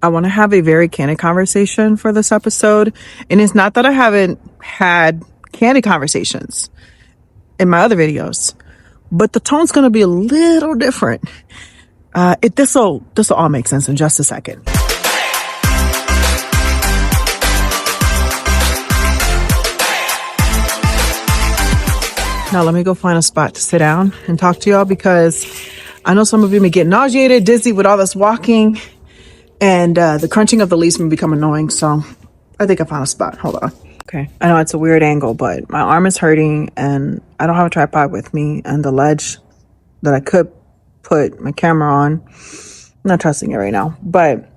I want to have a very candid conversation for this episode. And it's not that I haven't had candid conversations in my other videos, but the tone's going to be a little different. This'll all make sense in just a second. Now let me go find a spot to sit down and talk to y'all, because I know some of you may get nauseated, dizzy with all this walking, and the crunching of the leaves may become annoying. So I think I found a spot. Hold on. Okay. I know it's a weird angle, but my arm is hurting and I don't have a tripod with me, and the ledge that I could put my camera on, I'm not trusting it right now, but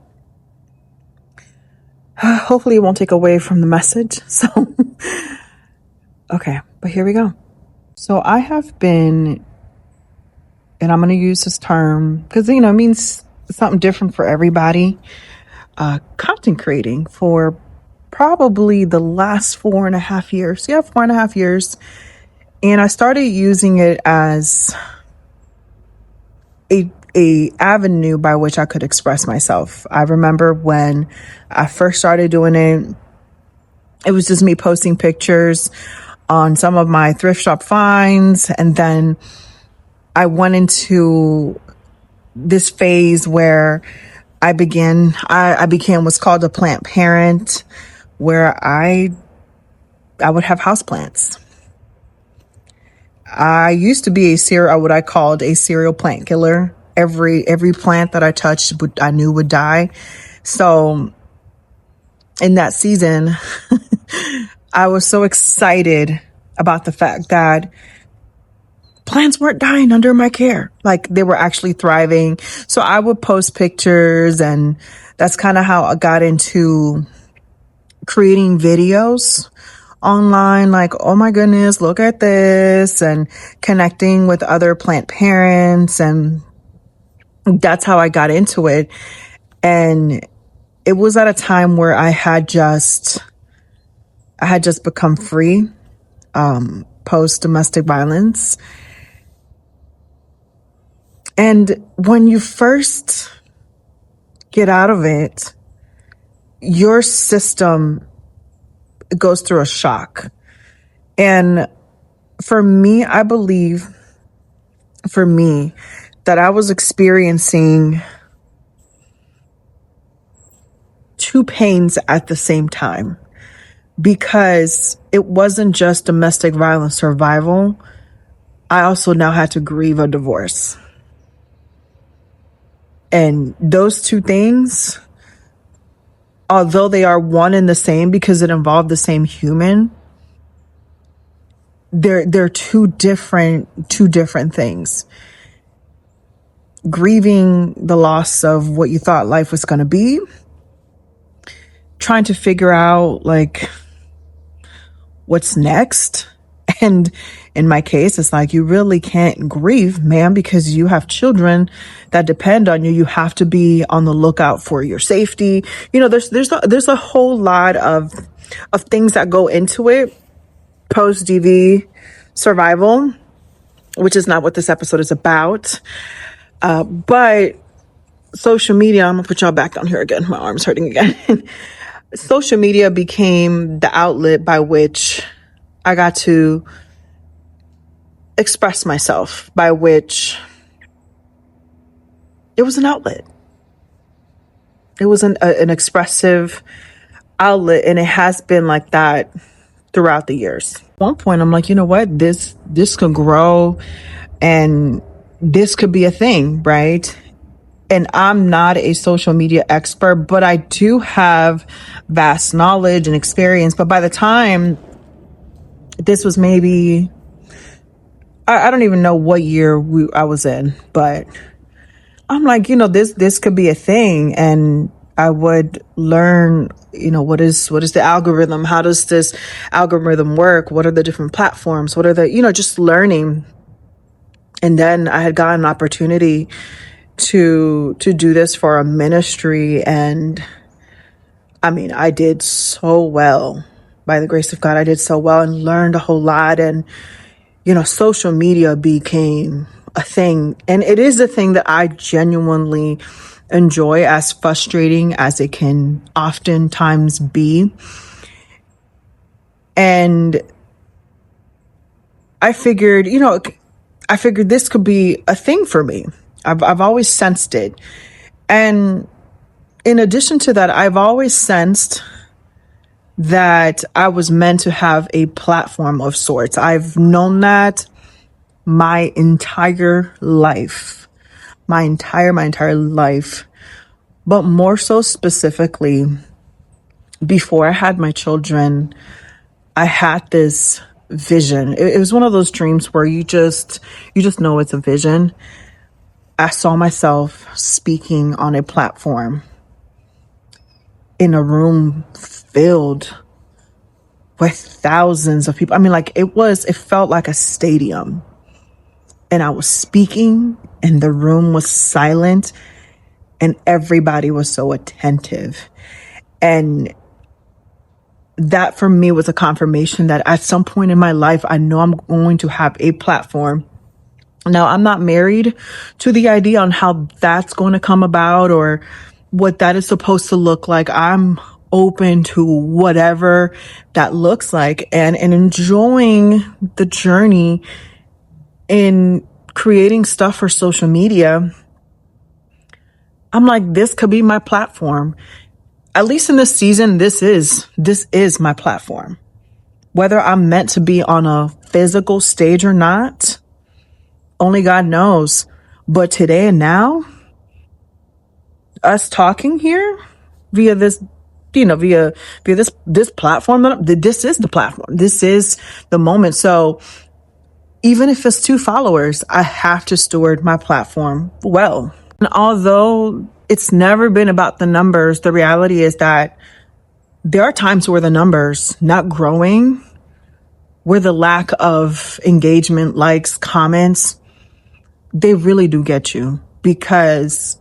hopefully it won't take away from the message. So, okay, but here we go. So I have been, and I'm going to use this term because, it means something different for everybody, content creating for probably the last 4.5 years. Yeah, 4.5 years. And I started using it as a avenue by which I could express myself. I remember when I first started doing it, it was just me posting pictures on some of my thrift shop finds. And then I went into this phase where I became what's called a plant parent, where I would have houseplants. I used to be what I called a serial plant killer. Every plant that I touched, I knew would die. So in that season, I was so excited about the fact that plants weren't dying under my care. Like, they were actually thriving. So I would post pictures, and that's kind of how I got into creating videos online. Like, oh my goodness, look at this, and connecting with other plant parents. And that's how I got into it. And it was at a time where I had just become free, post domestic violence. And when you first get out of it, your system goes through a shock. And for me, I believe that I was experiencing two pains at the same time, because it wasn't just domestic violence survival. I also now had to grieve a divorce. And those two things, although they are one and the same because it involved the same human, they're two different things. Grieving the loss of what you thought life was going to be, trying to figure out like what's next. And in my case, it's like, you really can't grieve, man, because you have children that depend on you. You have to be on the lookout for your safety. There's a whole lot of things that go into it. Post DV survival, which is not what this episode is about. But social media, I'm gonna put y'all back down here again. My arm's hurting again. Social media became the outlet by which I got to express myself, by which it was an outlet. It was an expressive outlet, and it has been like that throughout the years. At one point, I'm like, you know what? This could grow, and this could be a thing, right? And I'm not a social media expert, but I do have vast knowledge and experience. But by the time this was maybe, I don't even know what year I was in, but I'm like, this could be a thing. And I would learn, what is the algorithm? How does this algorithm work? What are the different platforms? What are the, just learning. And then I had gotten an opportunity to do this for a ministry. And I mean, I did so well. By the grace of God, I did so well and learned a whole lot. And, social media became a thing. And it is a thing that I genuinely enjoy, as frustrating as it can oftentimes be. And I figured, this could be a thing for me. I've always sensed it. And in addition to that, I've always sensed that I was meant to have a platform of sorts. I've known that my entire life, my entire life, but more so specifically before I had my children, I had this vision. It was one of those dreams where you just know it's a vision. I saw myself speaking on a platform in a room filled with thousands of people. I mean, like it felt like a stadium. And I was speaking and the room was silent and everybody was so attentive. And that for me was a confirmation that at some point in my life, I know I'm going to have a platform. Now, I'm not married to the idea on how that's going to come about or what that is supposed to look like. I'm open to whatever that looks like and enjoying the journey in creating stuff for social media. I'm like, this could be my platform. At least in this season, this is my platform. Whether I'm meant to be on a physical stage or not, only God knows. But today and now, us talking here via this, via this platform, this is the platform. This is the moment. So even if it's 2 followers, I have to steward my platform well. And although it's never been about the numbers, the reality is that there are times where the numbers not growing, where the lack of engagement, likes, comments, they really do get you, because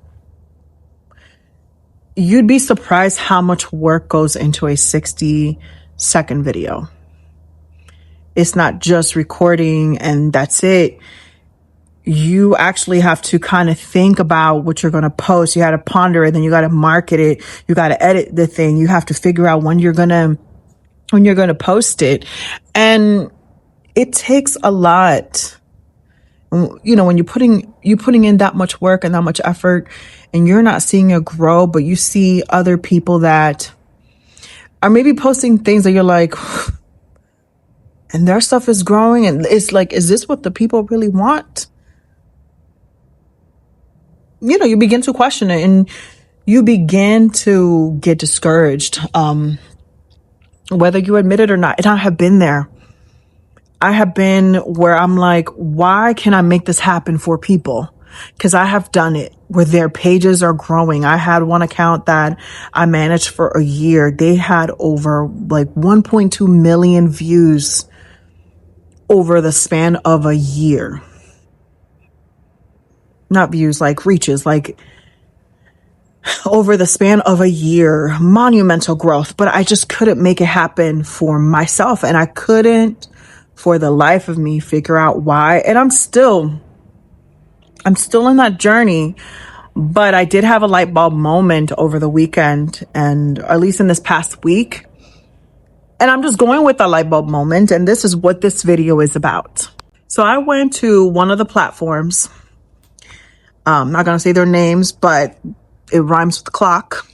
you'd be surprised how much work goes into a 60-second video. It's not just recording and that's it. You actually have to kind of think about what you're going to post. You got to ponder it, then you got to market it. You got to edit the thing. You have to figure out when you're going to post it. And it takes a lot. When you're putting in that much work and that much effort and you're not seeing it grow, but you see other people that are maybe posting things that you're like, and their stuff is growing. And it's like, is this what the people really want? You begin to question it and you begin to get discouraged, whether you admit it or not. And I have been there. I have been where I'm like, why can I make this happen for people? Because I have done it where their pages are growing. I had one account that I managed for a year. They had over like 1.2 million views over the span of a year. Not views, like reaches, like over the span of a year, monumental growth. But I just couldn't make it happen for myself. And I couldn't for the life of me figure out why. And I'm still in that journey. But I did have a light bulb moment over the weekend, and at least in this past week. And I'm just going with the light bulb moment. And this is what this video is about. So I went to one of the platforms. I'm not going to say their names, but it rhymes with clock.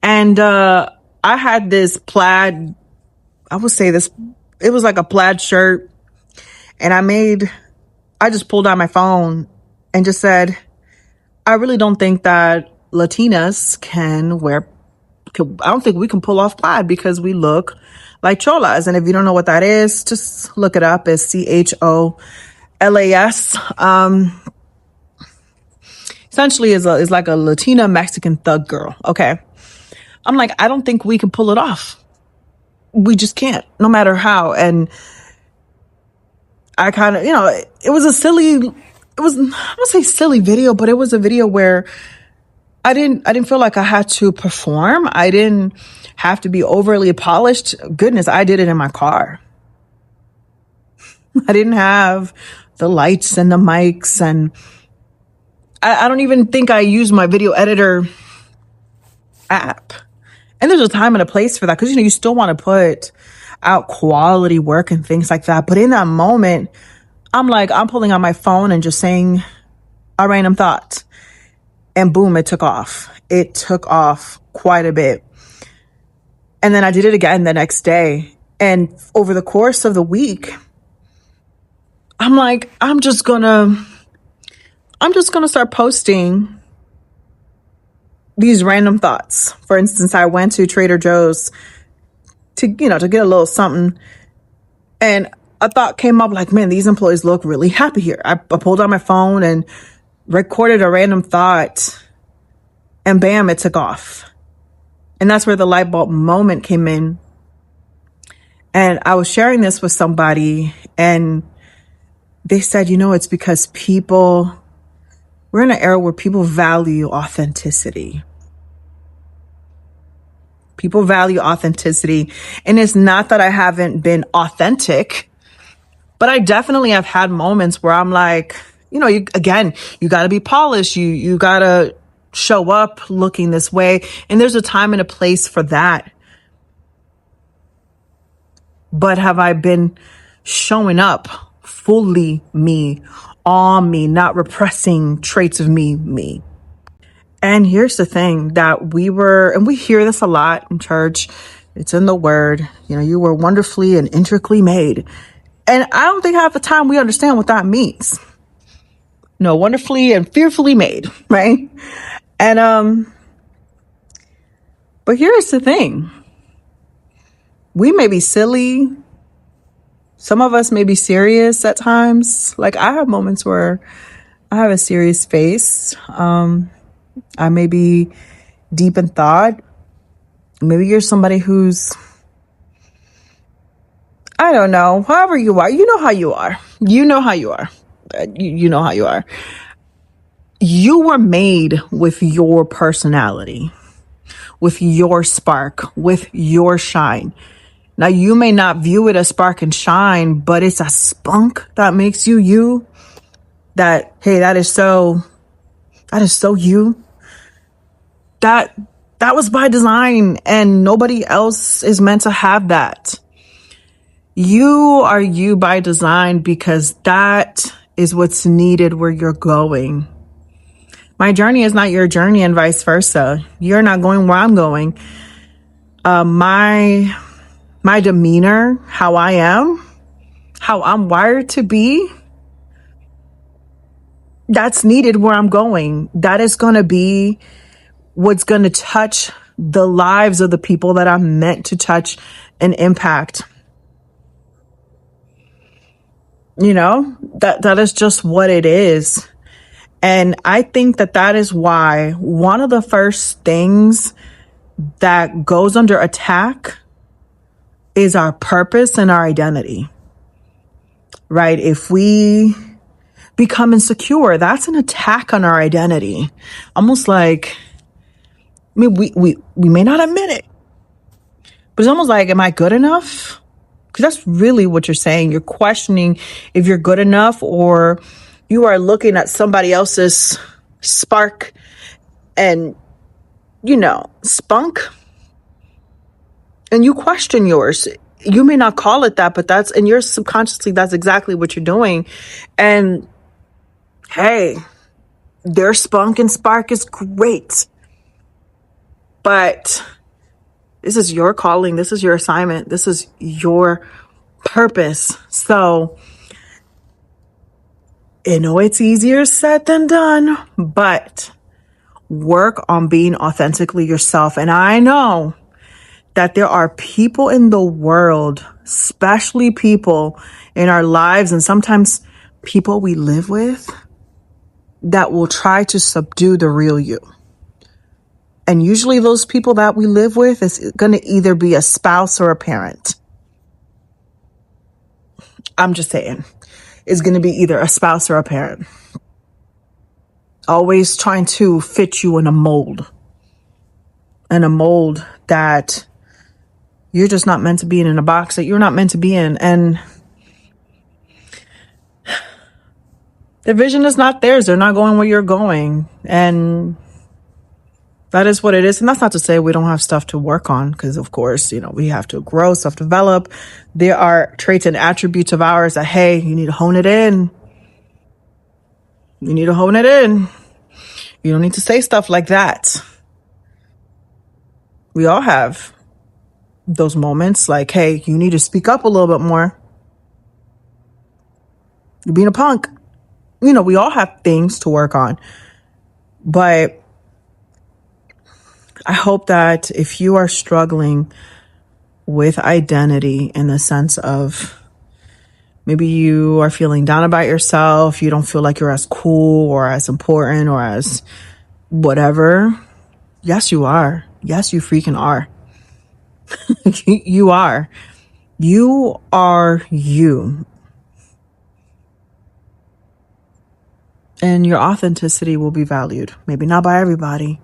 And I had this plaid, I would say this, it was like a plaid shirt. And I just pulled out my phone and just said, I really don't think that Latinas I don't think we can pull off plaid because we look like cholas. And if you don't know what that is, just look it up. It's CHOLAS. Essentially is like a Latina Mexican thug girl. Okay. I'm like, I don't think we can pull it off. We just can't, no matter how. And I kind of, it was I wouldn't say silly video, but it was a video where I didn't feel like I had to perform. I didn't have to be overly polished. Goodness, I did it in my car. I didn't have the lights and the mics, and I don't even think I use my video editor app. And there's a time and a place for that, because, you still want to put out quality work and things like that. But in that moment, I'm pulling out my phone and just saying a random thought. And boom, it took off. It took off quite a bit. And then I did it again the next day. And over the course of the week, I'm just gonna start posting these random thoughts. For instance, I went to Trader Joe's to get a little something, and a thought came up like, man, these employees look really happy here. I pulled out my phone and recorded a random thought, and bam, it took off. And that's where the light bulb moment came in. And I was sharing this with somebody, and they said, it's because we're in an era where people value authenticity. People value authenticity. And it's not that I haven't been authentic, but I definitely have had moments where I'm like, you got to be polished. You got to show up looking this way. And there's a time and a place for that. But have I been showing up fully me, all me, not repressing traits of me? And here's the thing that we hear this a lot in church. It's in the word, you were wonderfully and intricately made. And I don't think half the time we understand what that means. Wonderfully and fearfully made, right? And, but here's the thing. We may be silly. Some of us may be serious at times. Like, I have moments where I have a serious face. I may be deep in thought. Maybe you're somebody who's, I don't know, however you are. You know how you are. You know how you are. You know how you are. You were made with your personality, with your spark, with your shine. Now, you may not view it as spark and shine, but it's a spunk that makes you you. That, hey, that is so you. That was by design, and nobody else is meant to have that. You are you by design, because that is what's needed where you're going. My journey is not your journey, and vice versa. You're not going where I'm going. My demeanor, how I am, how I'm wired to be, that's needed where I'm going. That is going to be what's going to touch the lives of the people that I'm meant to touch and impact. That is just what it is. And I think that is why one of the first things that goes under attack is our purpose and our identity, right? If we become insecure, that's an attack on our identity. Almost like, we may not admit it, but it's almost like, am I good enough? Because that's really what you're saying. You're questioning if you're good enough, or you are looking at somebody else's spark and, spunk, and you question yours. You may not call it that, but and you're subconsciously, that's exactly what you're doing. And hey, their spunk and spark is great, but this is your calling. This is your assignment. This is your purpose. So, it's easier said than done, but work on being authentically yourself. And I know that there are people in the world, especially people in our lives, and sometimes people we live with, that will try to subdue the real you. And usually those people that we live with is going to either be a spouse or a parent. I'm just saying, it's going to be either a spouse or a parent. Always trying to fit you in a mold that you're just not meant to be in a box that you're not meant to be in. And The vision is not theirs. They're not going where you're going. And that is what it is. And that's not to say we don't have stuff to work on, because of course, we have to grow, self-develop. There are traits and attributes of ours that, hey, you need to hone it in. You need to hone it in. You don't need to say stuff like that. We all have those moments like, hey, you need to speak up a little bit more. You're being a punk. We all have things to work on. But I hope that if you are struggling with identity in the sense of maybe you are feeling down about yourself, you don't feel like you're as cool or as important or as whatever. Yes, you are. Yes, you freaking are. You are. You are you. And your authenticity will be valued. Maybe not by everybody,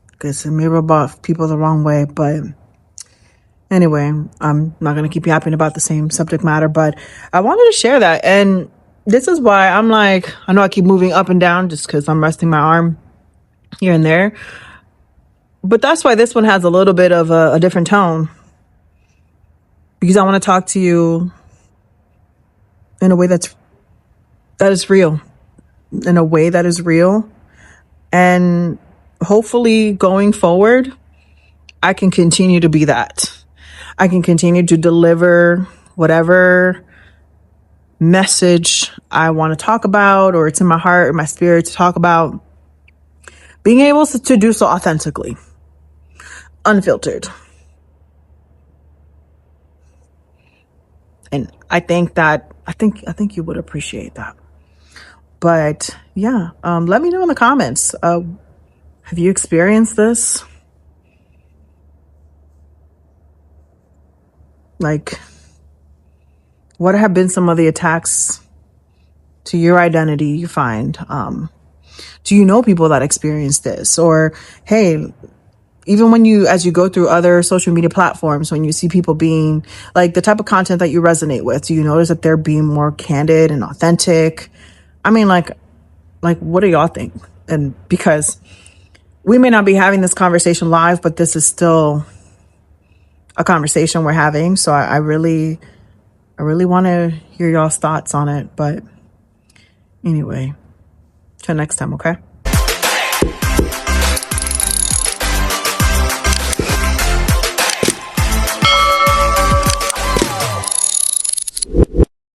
because it may rub off people the wrong way. But anyway, I'm not going to keep yapping about the same subject matter, but I wanted to share that. And this is why I'm like, I know I keep moving up and down just because I'm resting my arm here and there. But that's why this one has a little bit of a different tone. Because I want to talk to you in a way that is real. In a way that is real. And hopefully going forward, I can continue to be that. I can continue to deliver whatever message I want to talk about, or it's in my heart or my spirit to talk about. Being able to do so authentically, unfiltered. And I think you would appreciate that. But yeah, let me know in the comments. Have you experienced this? Like, what have been some of the attacks to your identity you find? Do you know people that experience this? Or, hey, even as you go through other social media platforms, when you see people being like the type of content that you resonate with, do you notice that they're being more candid and authentic? I mean, like what do y'all think? And because we may not be having this conversation live, but this is still a conversation we're having. So I really want to hear y'all's thoughts on it. But anyway, till next time, okay?